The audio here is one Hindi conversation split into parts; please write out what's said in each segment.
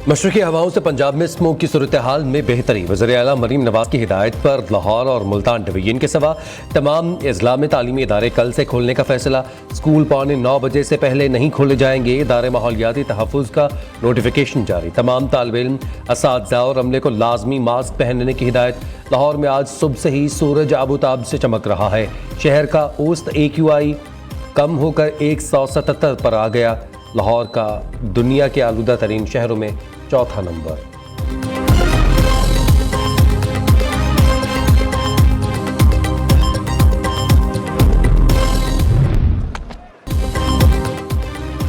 मशरक़ी हवाओं से पंजाब में स्मोक की सूरत हाल में बेहतरी। वज़ीर-ए-आला मरीम नवाज की हिदायत पर लाहौर और मुल्तान डिवीजन के सिवा तमाम अजला में तालीमी इदारे कल से खोलने का फैसला। स्कूल 8:45 बजे से पहले नहीं खोले जाएंगे। इदारे माहौलियाती तहफ़्फ़ुज़ का नोटिफिकेशन जारी। तमाम तालिबे इल्म, असातिज़ा और अमले को लाजमी मास्क पहनने की हिदायत। लाहौर में आज सुबह से ही सूरज आबूताब से चमक रहा है। शहर का औसत AQI कम होकर 177 पर आ गया। लाहौर का दुनिया के आलूदा तरीन शहरों में चौथा नंबर।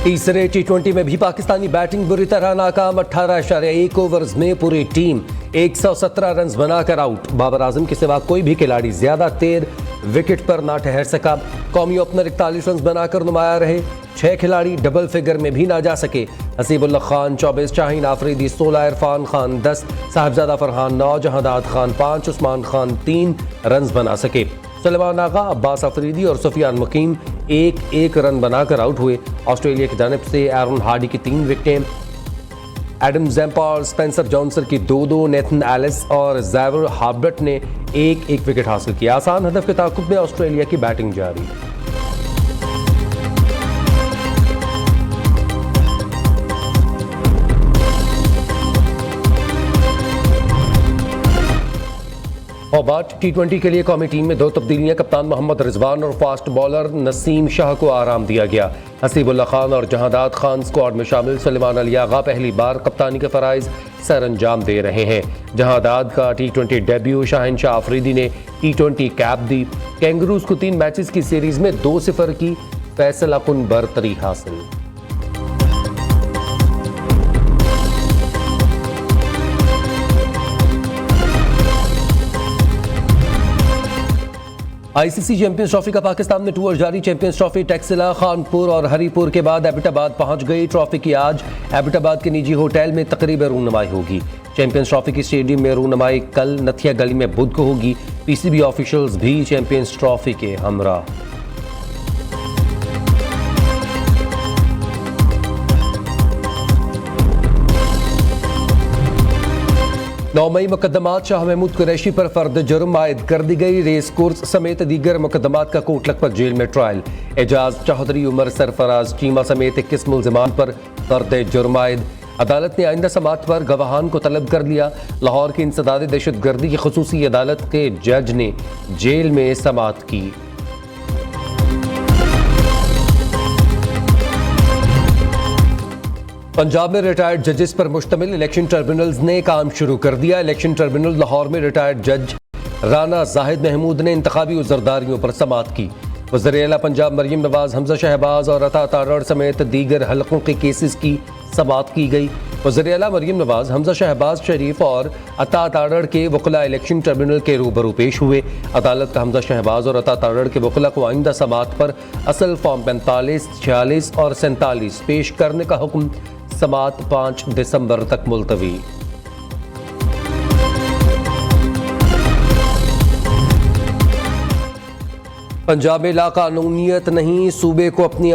तीसरे T20 में भी पाकिस्तानी बैटिंग बुरी तरह नाकाम। 18.1 ओवर्स में पूरी टीम 117 रन बनाकर आउट। बाबर आजम के सिवा कोई भी खिलाड़ी ज्यादा देर विकेट पर ना ठहर सका। कौमी ओपनर 41 रन बनाकर नुमाया रहे। 6 खिलाड़ी डबल फिगर में भी ना जा सके। हसीबुल्लाह खान 24, शाहीन आफरीदी 16, इरफान खान 10, साहिबजादा फरहान 9, जहादात खान 5, उस्मान खान 3 रन बना सके। सुलेमान आगा, अब्बास अफरीदी और सुफियान मुकीम 1-1 रन बनाकर आउट हुए। ऑस्ट्रेलिया की जानिब से एरन हार्डी की 3 विकेटें, एडम ज़ैम्पा और स्पेंसर जॉनसन की 2-2, नेथन एलिस और ज़ैवर हार्बर्ट ने 1-1 विकेट हासिल किया। आसान हदफ के ताक़ुब में ऑस्ट्रेलिया की बैटिंग जारी। होबार्ट T20 के लिए कौमी टीम में 2 तब्दीलियां। कप्तान मोहम्मद रिजवान और फास्ट बॉलर नसीम शाह को आराम दिया गया। हसीबुल्लाह खान और जहादात खान स्क्वाड में शामिल। सुलेमान अली आगा पहली बार कप्तानी के फराइज सर अंजाम दे रहे हैं। जहादात का T20 डेब्यू। शाहिनशाह आफरीदी ने T20 कैप दी। कैंगरूज को 3 मैचेस की सीरीज में 2-0 की फैसलाकुन बरतरी हासिल। ICC चैंपियंस ट्रॉफी का पाकिस्तान में टूर जारी। चैंपियंस ट्रॉफी टैक्सिला, खानपुर और हरीपुर के बाद एबटाबाद पहुंच गई। ट्रॉफी की आज एबटाबाद के निजी होटल में तकरीब रूनमाई होगी। चैंपियंस ट्रॉफी की स्टेडियम में रूनमाई कल नथिया गली में बुध को होगी। PCB ऑफिशियल्स भी चैंपियंस ट्रॉफी के हमरा। नौ मई मुकदमात शाह महमूद कुरैशी पर फर्द जुर्म आयद कर दी गई। रेस कोर्स समेत दीगर मुकदमात का कोट लखपत जेल में ट्रायल। एजाज चौधरी, उमर सरफराज चीमा समेत 21 मुल्जिमान पर फर्द जुर्म आयद। अदालत ने आइंदा समात पर गवाहान को तलब कर लिया। लाहौर की इंसदाद दहशतगर्दी की खुसूसी अदालत के जज ने जेल में समात की। पंजाब में रिटायर्ड जजेस पर मुश्तमिल इलेक्शन ट्रिब्यूनल्स ने काम शुरू कर दिया। इलेक्शन ट्रिब्यूनल लाहौर में रिटायर्ड जज राना जाहिद महमूद ने इंतखाबी उज़रदारियों पर समात की। वज़ीर-ए-आला पंजाब मरीम नवाज, हमजा शहबाज और अता तारड़ समेत दीगर हलकों के केसेस की समात की गई। वज़ीर-ए-आला मरीम नवाज, हमजा शहबाज शरीफ और अता तारड़ के वकला इलेक्शन ट्रिब्यूनल के रूबरू पेश हुए। अदालत का हमजा शहबाज और अता तारड़ के वकला को आइंदा समात पर असल फॉर्म 45, 46 और 47 पेश करने का हुक्म। समात 5 दिसंबर तक मुलतवी। पंजाब में लाकानूनियत नहीं, सूबे को अपनी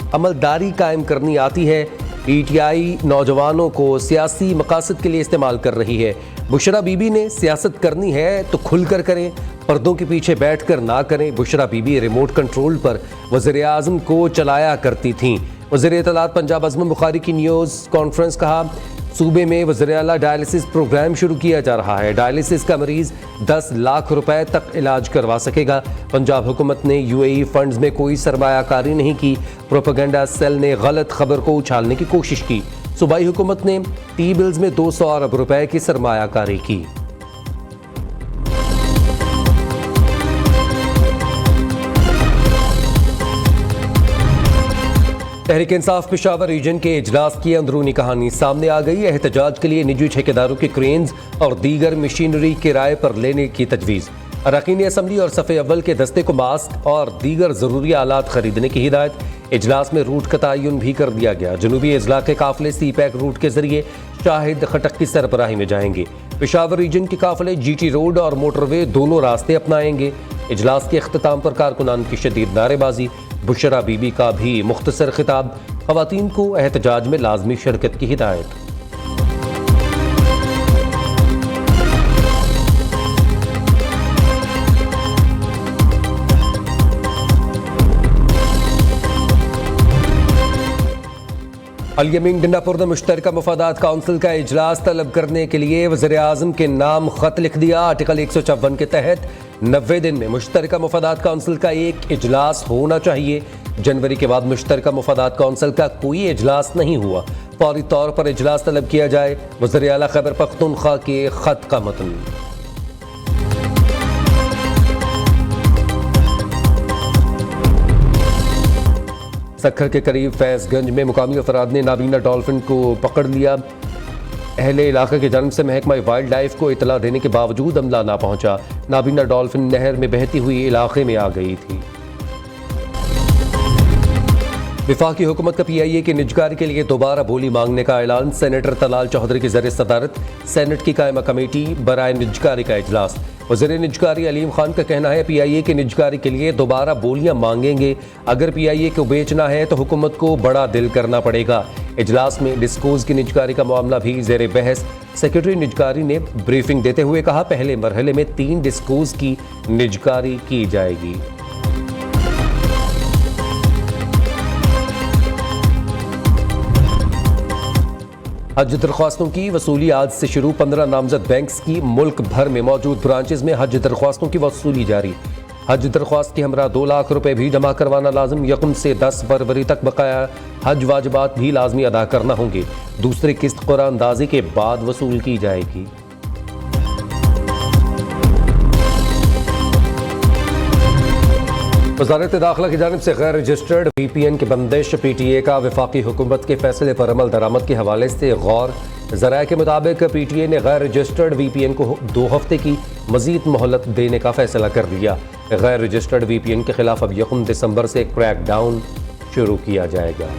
अमलदारी कायम करनी आती है। PTI नौजवानों को सियासी मकासद के लिए इस्तेमाल कर रही है। बुशरा बीबी ने सियासत करनी है तो खुलकर करें, पर्दों के पीछे बैठकर ना करें। बुशरा बीबी रिमोट कंट्रोल पर वज़ीर आज़म को चलाया करती थीं। वज़ीर इत्तलात पंजाब अज़म बुखारी की न्यूज़ कॉन्फ्रेंस कहा, सूबे में वज़ीर-ए-आला डायलिसिस प्रोग्राम शुरू किया जा रहा है। डायलिसिस का मरीज 10 लाख रुपए तक इलाज करवा सकेगा। पंजाब हुकूमत ने UAE फंड्स में कोई सरमायाकारी नहीं की। प्रोपेगेंडा सेल ने गलत खबर को उछालने की कोशिश की। सूबाई हुकूमत ने T-बिल्स में 200 अरब रुपए की सरमायाकारी की। तहरीक इंसाफ पेशावर रीजन के इजलास की अंदरूनी कहानी सामने आ गई। एहतजाज के लिए निजी ठेकेदारों के क्रेन्स और दीगर मशीनरी किराए पर लेने की तजवीज़। अरकान असम्बली और सफ़े अव्वल के दस्ते को मास्क और दीगर ज़रूरी आलात खरीदने की हिदायत। इजलास में रूट का तयन भी कर दिया गया। जनूबी अजला के काफिले CPAC रूट के जरिए शाहिद खटक की सरबराही में जाएंगे। पेशावर रीजन के काफिले GT रोड और मोटरवे दोनों रास्ते अपनाएंगे। इजलास के अख्ताम पर कारकुनान की शदीद नारेबाजी। बुशरा बीबी का भी मुख्तसर खिताब, ख़वातीन को एहतजाज में लाजमी शिरकत की हिदायत। अल यमीन डिंडापुर ने मुश्तरका मुफादात काउंसिल का इजलास तलब करने के लिए वज़ीर-ए-आज़म के नाम खत लिख दिया। आर्टिकल 154 के तहत 90 दिन में मुश्तरका मुफादात काउंसिल का एक इजलास होना चाहिए। जनवरी के बाद मुश्तरका मुफादात काउंसिल का कोई इजलास नहीं हुआ, फौरी तौर पर इजलास तलब किया जाए। वज़ीर आला खैबर पख्तूनख्वा के खत का मतन। सक्खर के करीब फैज़गंज में मुकामी अफराद ने नाबीना डॉल्फिन को पकड़ लिया। अहले इलाके की जानिब से महकमा वाइल्ड लाइफ को इतला देने के बावजूद अमला ना पहुंचा। नाबीना डॉल्फिन नहर में बहती हुई इलाके में आ गई थी। वफाकी हुकूमत का PIA की निजकारी के लिए दोबारा बोली मांगने का ऐलान। सेनेटर तलाल चौधरी की ज़रिए सदारत सेनेट की कायमा कमेटी बराए निजकारी का इजलास। वज़ीर निजकारी अलीम खान का कहना है PIA की निजकारी के लिए दोबारा बोलियां मांगेंगे। अगर PIA को बेचना है तो हुकूमत को बड़ा दिल करना पड़ेगा। इजलास में डिस्कोज की निजकारी का मामला भी ज़ेर बहस। सेक्रेटरी निजकारी ने ब्रीफिंग देते हुए कहा, पहले मरहले में 3 डिस्कोज की निजकारी की जाएगी। हज दरख्वास्तों की वसूली आज से शुरू। 15 नामजद बैंक्स की मुल्क भर में मौजूद ब्रांचेज में हज दरख्वास्तों की वसूली जारी। हज दरख्वास्त के हमरा 2 लाख रुपए भी जमा करवाना लाजिम। 1 से 10 फरवरी तक बकाया हज वाजिबात भी लाजमी अदा करना होंगे। दूसरी किस्त कुरानदाजी के बाद वसूल की जाएगी। वज़ारत दाखिला की जानिब से गैर रजिस्टर्ड VPN की बंदिश। PTA का वफाकी हुकूमत के फैसले पर अमल दरामद के हवाले से गौर। ज़राए के मुताबिक PTA ने गैर रजिस्टर्ड VPN को 2 हफ्ते की मजीद मोहलत देने का फैसला कर लिया। गैर रजिस्टर्ड VPN के खिलाफ अब 1 दिसंबर से क्रैकडाउन शुरू किया जाएगा।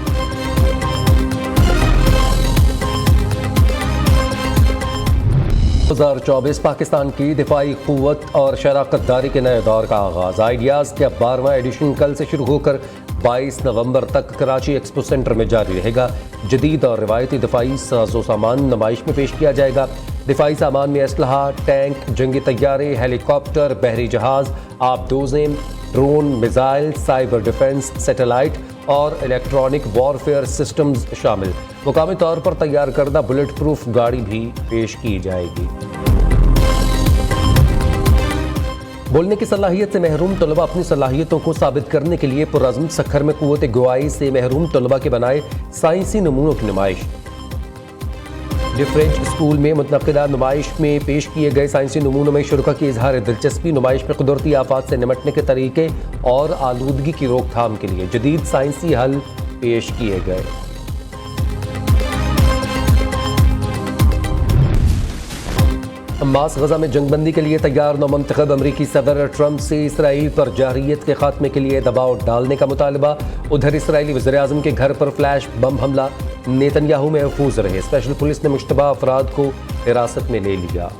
2024 पाकिस्तान की दिफाई क़ुव्वत और शराकतदारी के नए दौर का आगाज़। आइडियाज़ का 12वां एडिशन कल से शुरू होकर 22 नवंबर तक कराची एक्सपो सेंटर में जारी रहेगा। जदीद और रिवायती दिफाई साजो सामान नुमाइश में पेश किया जाएगा। दिफाई सामान में असलहा, टैंक, जंगी तैयारे, हेलीकॉप्टर, बहरी जहाज़, आबदोज़ें, drone, missile, cyber defence, satellite और इलेक्ट्रॉनिक वॉरफेयर सिस्टम्स शामिल। मुकामी तौर पर तैयार करदा बुलेट प्रूफ गाड़ी भी पेश की जाएगी। बोलने की सलाहियत से महरूम तलबा अपनी सलाहियतों को साबित करने के लिए पुरअज़्म। सक्खर में कुव्वत गुआई से महरूम तलबा के बनाए साइंसी नमूनों की नुमाइश। डिफरेंट स्कूल में मुतनक़िदा नुमाइश में पेश किए गए साइंसी नमूनों में शुरका की इजहार दिलचस्पी। नुमाइश में कुदरती आफात से निमटने के तरीके और आलूदगी की रोकथाम के लिए जदीद साइंसी हल पेश किए गए। हमास गजा में जंगबंदी के लिए तैयार। नौमंतखब अमरीकी सदर ट्रंप से इसराइल पर जारहियत के खात्मे के लिए दबाव डालने का मुतालबा। उधर इसराइली वज़ीर-ए-आज़म के घर पर फ्लैश बम हमला। नेतन्याहू महफूज रहे। स्पेशल पुलिस ने मुश्तबा अफराद को हिरासत में ले लिया।